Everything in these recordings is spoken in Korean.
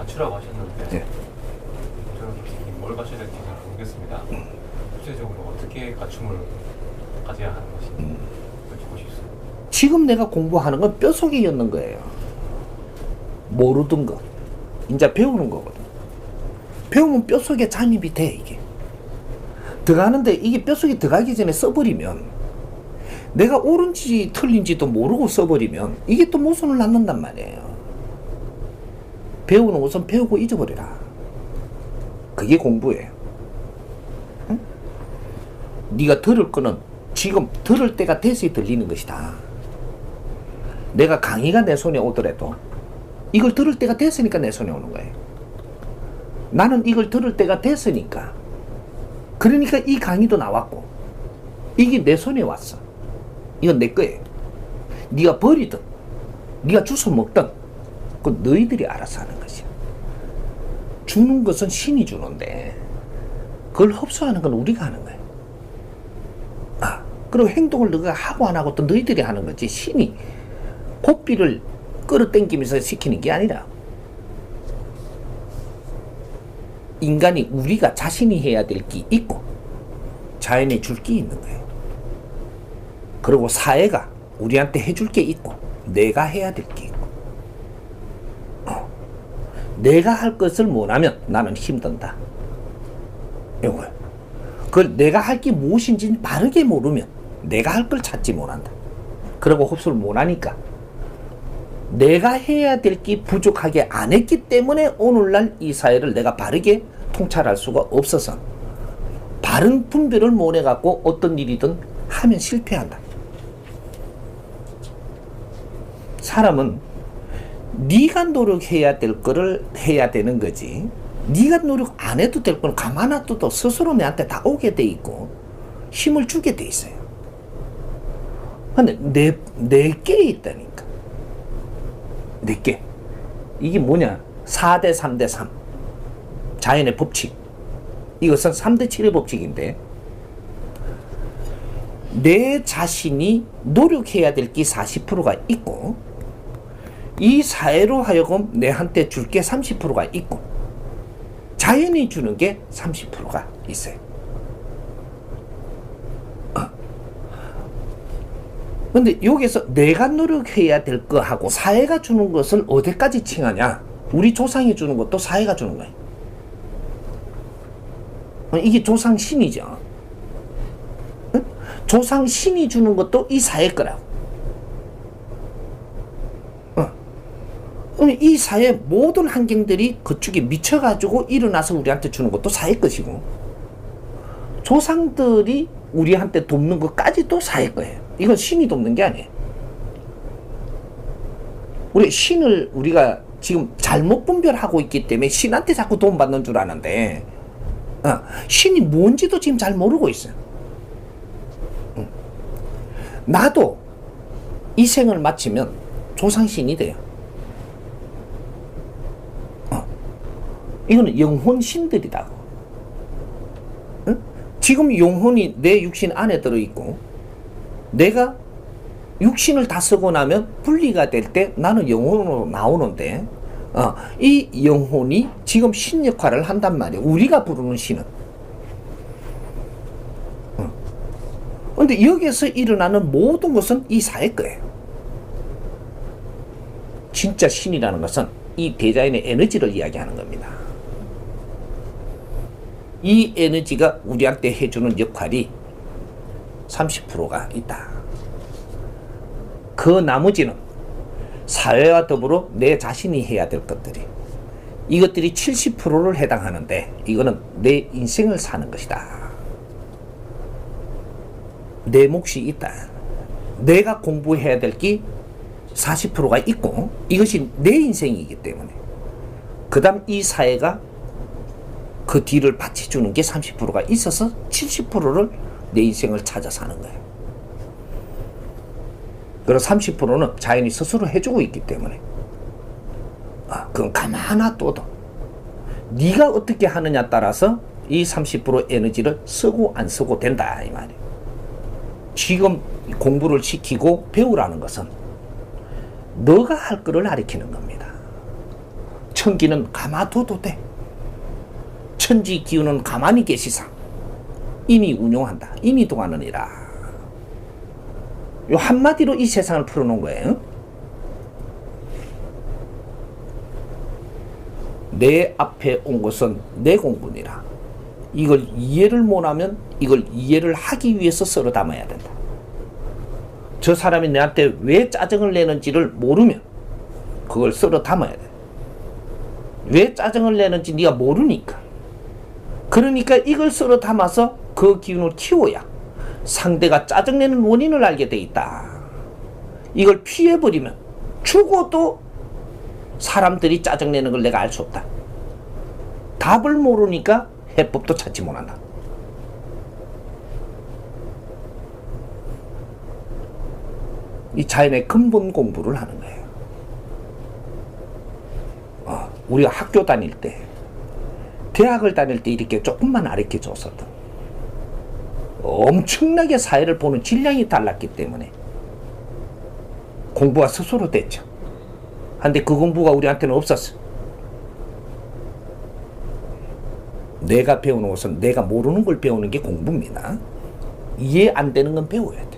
갖추라고 하셨는데 네. 저는 솔직히 뭘 갖춰야 될지 잘 모르겠습니다. 구체적으로 어떻게 갖춤을 가져야 하는 것인지 여쭙고 싶습니다. 지금 내가 공부하는 건 뼛속에 있는 거예요. 모르던 거. 이제 배우는 거거든. 배우면 뼛속에 잠입이 돼, 이게. 들어가는데 이게 뼛속에 들어가기 전에 써버리면 내가 옳은지 틀린지도 모르고 써버리면 이게 또 모순을 낳는단 말이에요. 배우는 우선 배우고 잊어버리라. 그게 공부예요. 응? 네가 들을 거는 지금 들을 때가 돼서 들리는 것이다. 내가 강의가 내 손에 오더라도 이걸 들을 때가 됐으니까 내 손에 오는 거예요. 나는 이걸 들을 때가 됐으니까, 그러니까 이 강의도 나왔고 이게 내 손에 왔어. 이건 내 거예요. 네가 버리든 네가 주워 먹든 그건 너희들이 알아서 하는 것이야. 주는 것은 신이 주는데 그걸 흡수하는 건 우리가 하는 거예요. 그리고 행동을 너가 하고 안 하고 또 너희들이 하는 거지, 신이 고삐를 끌어당기면서 시키는 게 아니라 인간이 우리가 자신이 해야 될 게 있고 자연에 줄 게 있는 거예요. 그리고 사회가 우리한테 해줄 게 있고 내가 해야 될 게 있고, 내가 할 것을 못하면 나는 힘든다. 이거야. 그걸 내가 할 게 무엇인지 바르게 모르면 내가 할 걸 찾지 못한다. 그리고 흡수를 못하니까 내가 해야 될 게 부족하게 안 했기 때문에 오늘날 이 사회를 내가 바르게 통찰할 수가 없어서 바른 분별을 못 해갖고 어떤 일이든 하면 실패한다. 사람은 네가 노력해야 될 거를 해야 되는 거지, 네가 노력 안 해도 될 건 가만 놔둬도 스스로 내한테 다 오게 돼 있고 힘을 주게 돼 있어요. 근데 내게 있다니까. 내게. 이게 뭐냐? 4대 3대 3 자연의 법칙. 이것은 3대 7의 법칙인데, 내 자신이 노력해야 될 게 40%가 있고 이 사회로 하여금 내한테 줄 게 30%가 있고 자연이 주는 게 30%가 있어요. 근데 여기서 내가 노력해야 될 거하고 사회가 주는 것을 어디까지 칭하냐? 우리 조상이 주는 것도 사회가 주는 거예요. 이게 조상신이죠. 조상신이 주는 것도 이 사회 거라고. 이 사회 모든 환경들이 그쪽에 미쳐가지고 일어나서 우리한테 주는 것도 사회 것이고, 조상들이 우리한테 돕는 것까지도 사회 거예요. 이건 신이 돕는 게 아니에요. 우리 신을 우리가 지금 잘못 분별하고 있기 때문에 신한테 자꾸 도움받는 줄 아는데, 신이 뭔지도 지금 잘 모르고 있어요. 나도 이 생을 마치면 조상신이 돼요. 이거는 영혼신들이다. 지금 영혼이 내 육신 안에 들어있고 내가 육신을 다 쓰고 나면 분리가 될 때 나는 영혼으로 나오는데, 이 영혼이 지금 신 역할을 한단 말이에요. 우리가 부르는 신은. 근데 여기서 일어나는 모든 것은 이 사회 거예요. 진짜 신이라는 것은 이 대자연의 에너지를 이야기하는 겁니다. 이 에너지가 우리한테 해주는 역할이 30%가 있다. 그 나머지는 사회와 더불어 내 자신이 해야 될 것들이, 이것들이 70%를 해당하는데 이거는 내 인생을 사는 것이다. 내 몫이 있다. 내가 공부해야 될 게 40%가 있고 이것이 내 인생이기 때문에 그 다음 이 사회가 그 뒤를 받쳐주는 게 30%가 있어서 70%를 내 인생을 찾아 사는 거예요. 그리고 30%는 자연이 스스로 해주고 있기 때문에 그건 가만 놔둬도 네가 어떻게 하느냐 따라서 이 30% 에너지를 쓰고 안 쓰고 된다, 이 말이에요. 지금 공부를 시키고 배우라는 것은 너가 할 거를 가르치는 겁니다. 천기는 가만둬도 돼. 천지 기운은 가만히 계시사 이미 운용한다. 이미 동하느니라. 요 한마디로 이 세상을 풀어놓은 거예요. 내 앞에 온 것은 내 공부니라. 이걸 이해를 못하면 이걸 이해를 하기 위해서 썰어 담아야 된다. 저 사람이 내한테 왜 짜증을 내는지를 모르면 그걸 썰어 담아야 돼. 왜 짜증을 내는지 네가 모르니까. 그러니까 이걸 썰어 담아서 그 기운을 키워야 상대가 짜증내는 원인을 알게 돼 있다. 이걸 피해버리면 죽어도 사람들이 짜증내는 걸 내가 알 수 없다. 답을 모르니까 해법도 찾지 못한다. 이 자연의 근본 공부를 하는 거예요. 우리가 학교 다닐 때, 대학을 다닐 때 이렇게 조금만 가르쳐 줬어도 엄청나게 사회를 보는 질량이 달랐기 때문에 공부가 스스로 됐죠. 근데 그 공부가 우리한테는 없었어. 내가 배우는 것은 내가 모르는 걸 배우는 게 공부입니다. 이해 안 되는 건 배워야 돼.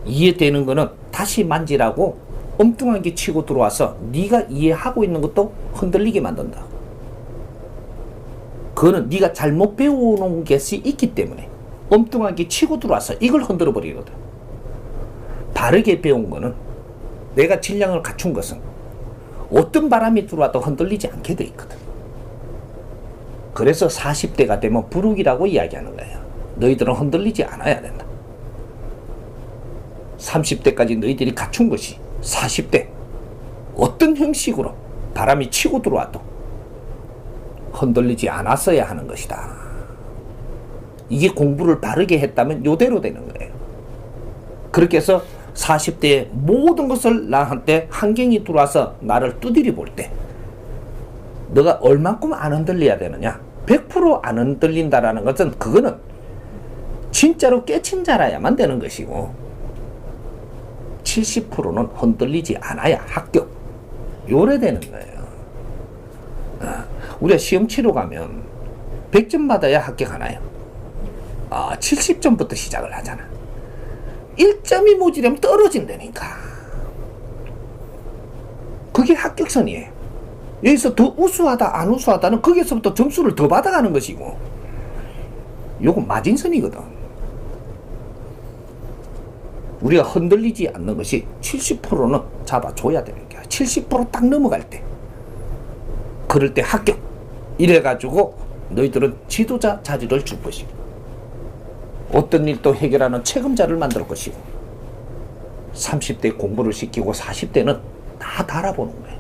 이해되는 거는 다시 만지라고 엉뚱하게 치고 들어와서 네가 이해하고 있는 것도 흔들리게 만든다. 그거는 네가 잘못 배워놓은 것이 있기 때문에 엉뚱하게 치고 들어와서 이걸 흔들어 버리거든. 바르게 배운 거는 내가 질량을 갖춘 것은 어떤 바람이 들어와도 흔들리지 않게 돼 있거든. 그래서 40대가 되면 부룩이라고 이야기하는 거예요. 너희들은 흔들리지 않아야 된다. 30대까지 너희들이 갖춘 것이 40대 어떤 형식으로 바람이 치고 들어와도 흔들리지 않았어야 하는 것이다. 이게 공부를 바르게 했다면 요대로 되는 거예요. 그렇게 해서 40대의 모든 것을 나한테 환경이 들어와서 나를 두드려 볼 때 너가 얼만큼 안 흔들려야 되느냐? 100% 안 흔들린다라는 것은 그거는 진짜로 깨친 자라야만 되는 것이고 70%는 흔들리지 않아야 합격. 요래 되는 거예요. 우리가 시험 치러 가면 100점 받아야 합격하나요? 70점부터 시작을 하잖아. 1점이 모자라면 떨어진다니까. 그게 합격선이에요. 여기서 더 우수하다 안 우수하다는 거기서부터 점수를 더 받아가는 것이고 요건 마진선이거든. 우리가 흔들리지 않는 것이 70%는 잡아줘야 되는 거야. 70%딱 넘어갈 때 그럴 때 합격. 이래가지고 너희들은 지도자 자리를 줄 것이고 어떤 일도 해결하는 책임자를 만들 것이고 30대 공부를 시키고 40대는 다 달아보는 거야.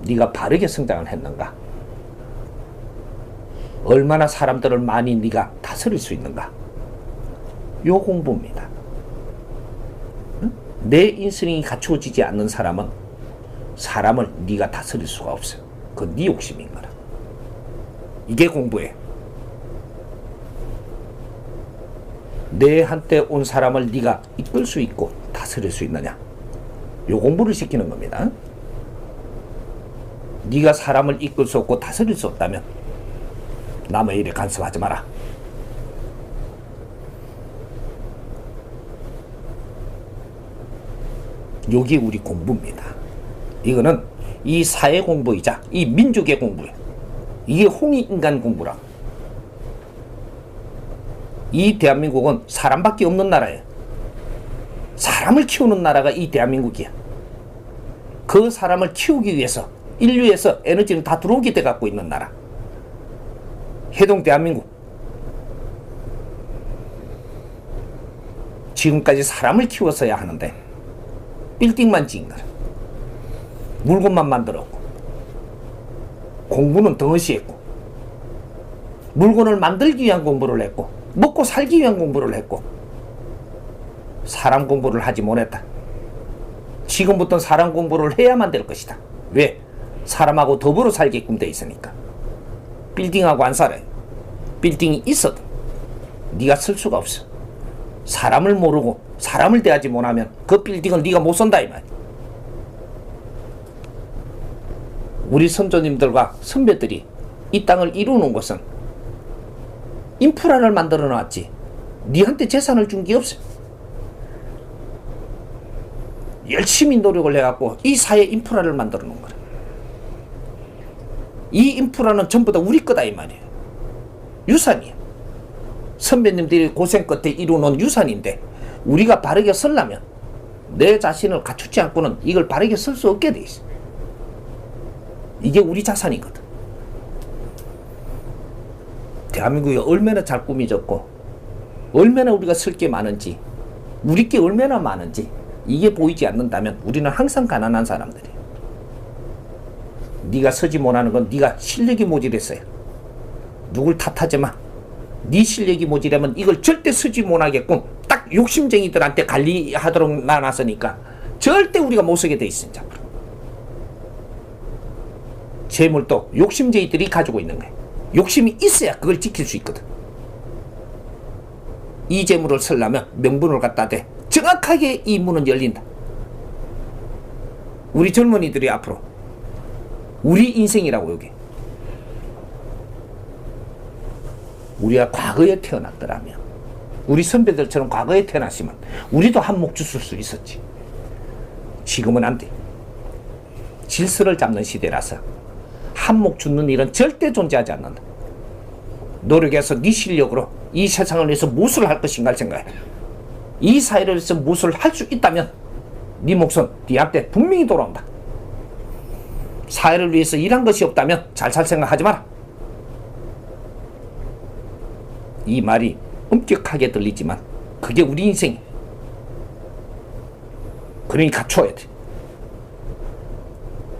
네가 바르게 성장을 했는가? 얼마나 사람들을 많이 네가 다스릴 수 있는가? 요 공부입니다. 응? 내 인성이 갖추어지지 않는 사람은 사람을 네가 다스릴 수가 없어. 그건 네 욕심인 거라. 이게 공부예요. 내한테 온 사람을 네가 이끌 수 있고 다스릴 수 있느냐? 요 공부를 시키는 겁니다. 네가 사람을 이끌 수 없고 다스릴 수 없다면 남의 일에 간섭하지 마라. 요게 우리 공부입니다. 이거는 이 사회 공부이자 이 민족의 공부예요. 이게 홍익인간 공부라. 이 대한민국은 사람밖에 없는 나라예요. 사람을 키우는 나라가 이 대한민국이야. 그 사람을 키우기 위해서 인류에서 에너지는 다 들어오게 돼 갖고 있는 나라. 해동 대한민국. 지금까지 사람을 키웠어야 하는데 빌딩만 지은 거라. 물건만 만들었고 공부는 덩어시 했고 물건을 만들기 위한 공부를 했고 먹고 살기 위한 공부를 했고 사람 공부를 하지 못했다. 지금부터는 사람 공부를 해야만 될 것이다. 왜? 사람하고 더불어 살게끔 돼 있으니까. 빌딩하고 안 살아요. 빌딩이 있어도 네가 쓸 수가 없어. 사람을 모르고 사람을 대하지 못하면 그 빌딩을 네가 못 선다 이 말. 우리 선조님들과 선배들이 이 땅을 이루는 것은 인프라를 만들어 놨지 니한테 재산을 준 게 없어. 열심히 노력을 해갖고 이 사회 인프라를 만들어 놓은 거야. 이 인프라는 전부 다 우리 거다 이 말이에요. 유산이야. 선배님들이 고생 끝에 이루는 유산인데 우리가 바르게 쓰려면 내 자신을 갖추지 않고는 이걸 바르게 쓸 수 없게 돼 있어. 이게 우리 자산이거든. 대한민국이 얼마나 잘 꾸미졌고 얼마나 우리가 쓸 게 많은지 우리 게 얼마나 많은지 이게 보이지 않는다면 우리는 항상 가난한 사람들이에요. 네가 쓰지 못하는 건 네가 실력이 모자랐어요. 누굴 탓하지 마. 네 실력이 모자라면 이걸 절대 쓰지 못하게끔 딱 욕심쟁이들한테 관리하도록 나눴으니까 절대 우리가 못 쓰게 돼 있습니다. 재물도 욕심쟁이들이 가지고 있는 거예요. 욕심이 있어야 그걸 지킬 수 있거든. 이 재물을 쓰려면 명분을 갖다 대. 정확하게 이 문은 열린다. 우리 젊은이들이 앞으로 우리 인생이라고 여기. 우리가 과거에 태어났더라면 우리 선배들처럼 과거에 태어났으면 우리도 한몫 줬을 수 있었지. 지금은 안 돼. 질서를 잡는 시대라서 한몫 주는 일은 절대 존재하지 않는다. 노력해서 네 실력으로 이 세상을 위해서 무엇을 할 것인가 할 생각해. 이 사회를 위해서 무엇을 할 수 있다면 네 몫은 네한테 분명히 돌아온다. 사회를 위해서 일한 것이 없다면 잘 살 생각하지 마라. 이 말이 엄격하게 들리지만 그게 우리 인생이야. 그러니 갖춰야 돼.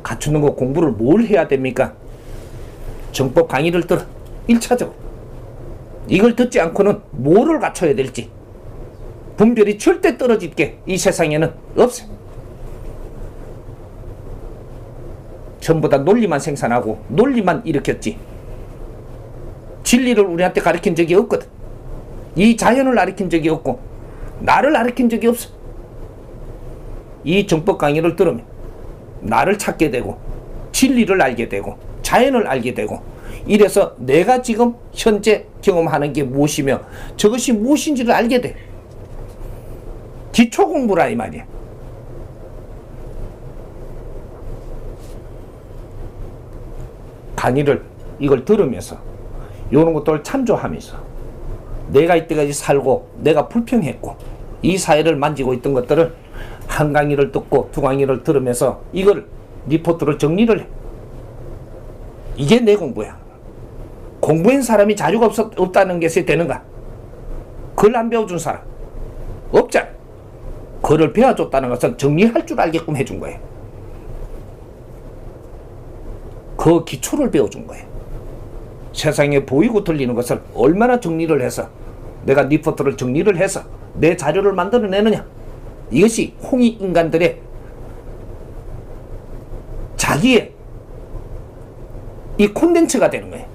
갖추는 거 공부를 뭘 해야 됩니까? 정법 강의를 들어. 1차적으로 이걸 듣지 않고는 뭐를 갖춰야 될지 분별이 절대 떨어질 게 이 세상에는 없어. 전부 다 논리만 생산하고 논리만 일으켰지 진리를 우리한테 가르친 적이 없거든. 이 자연을 가르친 적이 없고 나를 가르친 적이 없어. 이 정법 강의를 들으면 나를 찾게 되고 진리를 알게 되고 자연을 알게 되고 이래서 내가 지금 현재 경험하는 게 무엇이며 저것이 무엇인지를 알게 돼. 기초 공부라 이 말이야. 강의를 이걸 들으면서 이런 것들을 참조하면서 내가 이때까지 살고 내가 불평했고 이 사회를 만지고 있던 것들을 한 강의를 듣고 두 강의를 들으면서 이걸 리포트를 정리를 해. 이게 내 공부야. 공부한 사람이 자료가 없다는 것이 되는가? 글 안 배워준 사람 없잖아. 글을 배워줬다는 것은 정리할 줄 알게끔 해준 거예요. 그 기초를 배워준 거예요. 세상에 보이고 들리는 것을 얼마나 정리를 해서 내가 리포트를 정리를 해서 내 자료를 만들어내느냐. 이것이 홍익 인간들의 자기의 이 콘텐츠가 되는 거예요.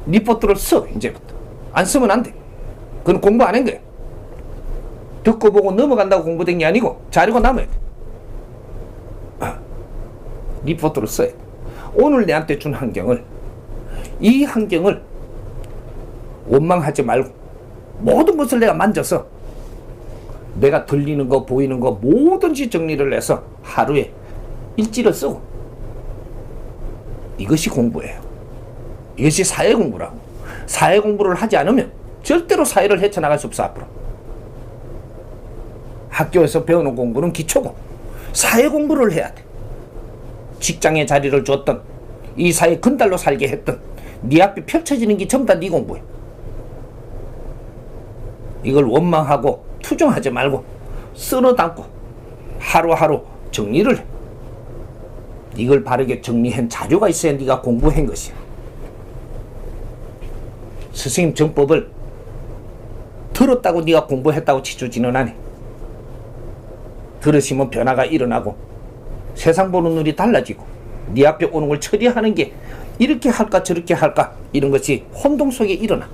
리포트를 써. 이제부터 안 쓰면 안 돼. 그건 공부 안 한 거예요. 듣고 보고 넘어간다고 공부된 게 아니고 자료가 남아야 돼. 리포트를 써야 돼. 오늘 내한테 준 환경을 이 환경을 원망하지 말고 모든 것을 내가 만져서 내가 들리는 거 보이는 거 뭐든지 정리를 해서 하루에 일지를 쓰고 이것이 공부예요. 이것이 사회 공부라고. 사회 공부를 하지 않으면 절대로 사회를 헤쳐나갈 수 없어. 앞으로 학교에서 배우는 공부는 기초고 사회 공부를 해야 돼. 직장에 자리를 줬던 이 사회 건달로 살게 했던 네 앞에 펼쳐지는 게 전부 다 네 공부야. 이걸 원망하고 투정하지 말고 쓸어 담고 하루하루 정리를 해. 이걸 바르게 정리한 자료가 있어야 네가 공부한 것이야. 스승님 정법을 들었다고 네가 공부했다고 치주지는 않아. 들으시면 변화가 일어나고 세상 보는 눈이 달라지고 네 앞에 오는 걸 처리하는 게 이렇게 할까 저렇게 할까 이런 것이 혼동 속에 일어나.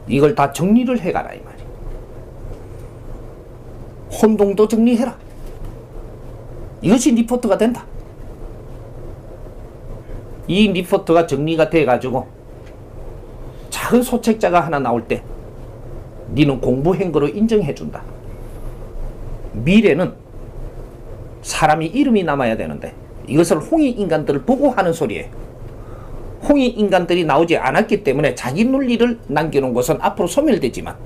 이걸 다 정리를 해가라 이 말이야. 혼동도 정리해라. 이것이 리포트가 된다. 이 리포트가 정리가 돼가지고 작은 소책자가 하나 나올 때 니는 공부한 거로 인정해준다. 미래는 사람이 이름이 남아야 되는데 이것을 홍익인간들을 보고 하는 소리예요. 홍익인간들이 나오지 않았기 때문에 자기 논리를 남겨놓은 것은 앞으로 소멸되지만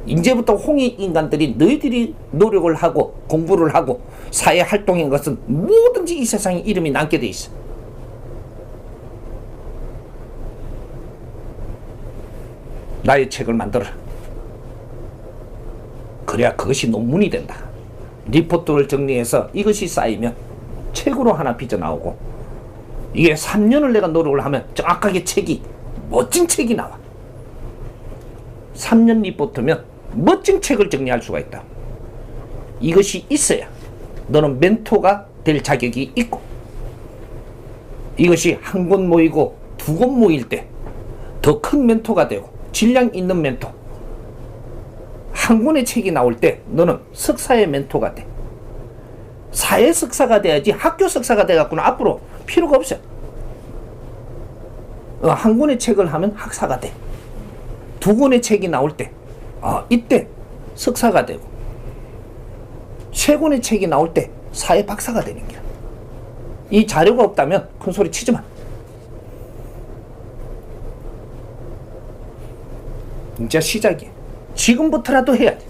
이제부터 홍익인간들이 너희들이 노력을 하고 공부를 하고 사회 활동한 것은 뭐든지 이 세상에 이름이 남게 돼 있어. 나의 책을 만들어라. 그래야 그것이 논문이 된다. 리포트를 정리해서 이것이 쌓이면 책으로 하나 빚어나오고 이게 3년을 내가 노력을 하면 정확하게 책이 멋진 책이 나와. 3년 리포트면 멋진 책을 정리할 수가 있다. 이것이 있어야 너는 멘토가 될 자격이 있고 이것이 한 곳 모이고 두 곳 모일 때 더 큰 멘토가 되고 질량 있는 멘토. 한 권의 책이 나올 때 너는 석사의 멘토가 돼. 사회 석사가 돼야지 학교 석사가 돼갖고는 앞으로 필요가 없어. 한 권의 책을 하면 학사가 돼. 두 권의 책이 나올 때 이때 석사가 되고 세 권의 책이 나올 때 사회 박사가 되는 거야. 이 자료가 없다면 큰 소리 치지 마. 진짜 시작이야. 지금부터라도 해야 돼.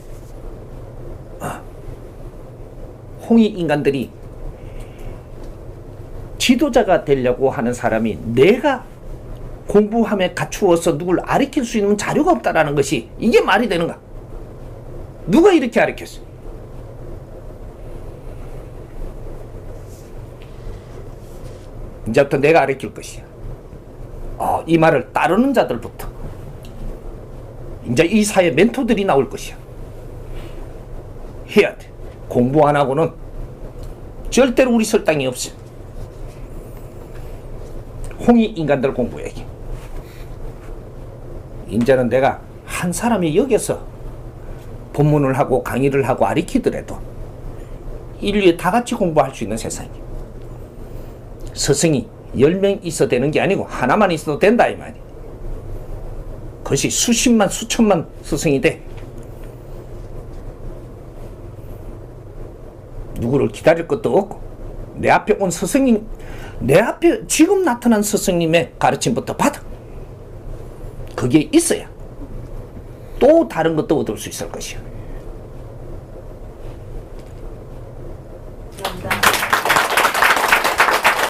홍익인간들이 지도자가 되려고 하는 사람이 내가 공부함에 갖추어서 누굴 가르칠 수 있는 자료가 없다라는 것이 이게 말이 되는가? 누가 이렇게 가르쳤어? 이제부터 내가 가르칠 것이야. 이 말을 따르는 자들부터 이제 이 사회 멘토들이 나올 것이야. 해야 돼. 공부 안 하고는 절대로 우리 설 땅이 없어. 홍익인간들 공부해야지. 이제는 내가 한 사람이 여기서 본문을 하고 강의를 하고 가르치더라도 인류에 다 같이 공부할 수 있는 세상이야. 스승이 10명 있어도 되는 게 아니고 하나만 있어도 된다 이 말이야. 그것이 수십만 수천만 스승이 돼. 누구를 기다릴 것도 없고 내 앞에 온 스승님, 내 앞에 지금 나타난 스승님의 가르침부터 받아. 그게 있어야 또 다른 것도 얻을 수 있을 것이야.